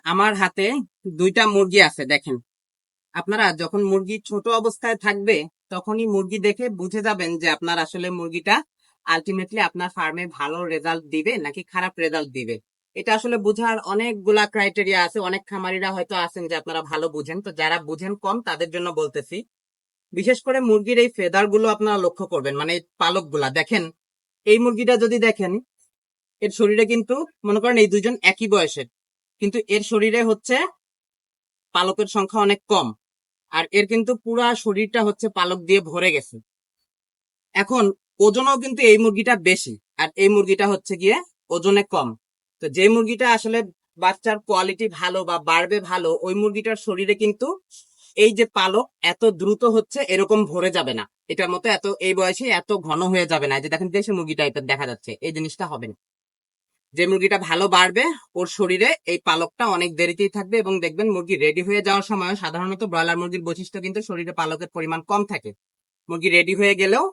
আমার হাতে দুইটা মুরগি আছে দেখেন। আপনারা যখন মুরগি ছোট অবস্থায় থাকবে তখনই মুরগি দেখে বুঝে যাবেন যে আপনার আসলে মুরগিটা আলটিমেটলি আপনার ফার্মে ভালো রেজাল্ট দিবে নাকি খারাপ রেজাল্ট দিবে। এটা আসলে বোঝার অনেকগুলা ক্রাইটেরিয়া আছে। অনেক খামারিরা হয়তো আছেন যে আপনারা ভালো বুঝেন, তো যারা বুঝেন কম তাদের জন্য বলতেছি। বিশেষ করে মুরগির এই ফেদার গুলো আপনারা লক্ষ্য করবেন, মানে এই পালক গুলা দেখেন। এই মুরগিটা যদি দেখেন, এর শরীরে কিন্তু মনে করেন এই দুইজন একই বয়সের, কিন্তু এর শরীরে হচ্ছে পালকের সংখ্যা অনেক কম। আর এর কিন্তু পুরা শরীরটা হচ্ছে পালক দিয়ে ভরে গেছে। এখন ওজনও কিন্তু এই মুরগিটা বেশি, আর এই মুরগিটা হচ্ছে গিয়ে ওজনে কম। তো যে মুরগিটা আসলে বাচ্চার কোয়ালিটি ভালো বা বাড়বে ভালো, ওই মুরগিটার শরীরে কিন্তু এই যে পালক এত দ্রুত হচ্ছে এরকম ভরে যাবে না, এটার মতো এত এই বয়সে এত ঘন হয়ে যাবে না। এই যে দেখেন দেশি মুরগি টাইপের দেখা যাচ্ছে, এই জিনিসটা হবে না। যে মুরগিটা ভালো বাড়বে ওর শরীরে এই পালকটা অনেক দেরিতেই থাকবে, এবং দেখবেন মুরগি রেডি হয়ে যাওয়ার সময় সাধারণত ব্রয়লার মুরগির বৈশিষ্ট্য কিন্তু শরীরে পালকের পরিমাণ কম থাকে। মুরগি রেডি হয়ে গেলেও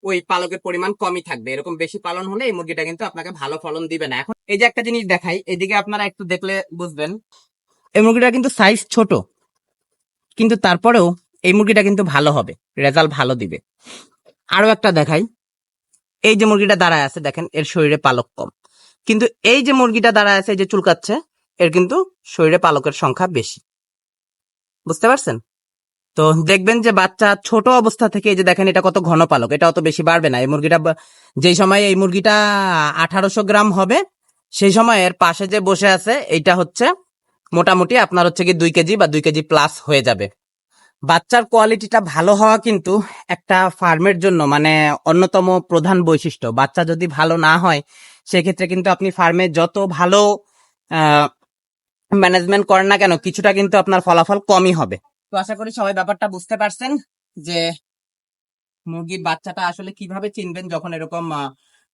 ওই পালকের পরিমাণ কমই থাকবে। এরকম বেশি পালন হলে এই মুরগিটা কিন্তু আপনাকে ভালো ফলন দিবে না। এখন এই যে একটা জিনিস দেখাই, এদিকে আপনারা একটু দেখলে বুঝবেন, এই মুরগিটা কিন্তু সাইজ ছোট, কিন্তু তারপরেও এই মুরগিটা কিন্তু ভালো হবে, রেজাল্ট ভালো দিবে। আরো একটা দেখাই, এই যে মুরগিটা দাঁড়ায় আছে দেখেন, এর শরীরে পালক কম, কিন্তু এই যে মুরগিটা দাঁড়ায় আছে এই যে চুলকাচ্ছে, এর কিন্তু শরীরে পালকের সংখ্যা বেশি। বুঝতে পারছেন? তো দেখবেন যে বাচ্চা ছোট অবস্থা থেকে এই যে দেখেন এটা কত ঘন পালক, এটা অত বেশি বাড়বে না। এই মুরগিটা যেই সময় এই মুরগিটা 1800 গ্রাম হবে, সেই সময় এর পাশে যে বসে আছে এইটা হচ্ছে মোটামুটি আপনার হচ্ছে কি 2 কেজি বা 2 কেজি প্লাস হয়ে যাবে। বাচ্চার কোয়ালিটিটা ভালো হওয়া কিন্তু একটা ফার্মের জন্য মানে অন্যতম প্রধান বৈশিষ্ট্য। বাচ্চা যদি ভালো না হয় সেক্ষেত্রে কিন্তু আপনি ফার্মে যত ভালো ম্যানেজমেন্ট করেন না কেন, কিছুটা কিন্তু আপনার ফলাফল কমই হবে। তো আশা করি সবাই ব্যাপারটা বুঝতে পারছেন যে মুরগির বাচ্চাটা আসলে কিভাবে চিনবেন যখন এরকম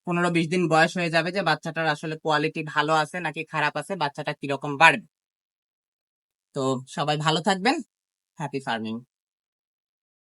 15-20 দিন বয়স হয়ে যাবে, যে বাচ্চাটার আসলে কোয়ালিটি ভালো আছে নাকি খারাপ আছে, বাচ্চাটা কিরকম বাড়বে। তো সবাই ভালো থাকবেন। Happy farming.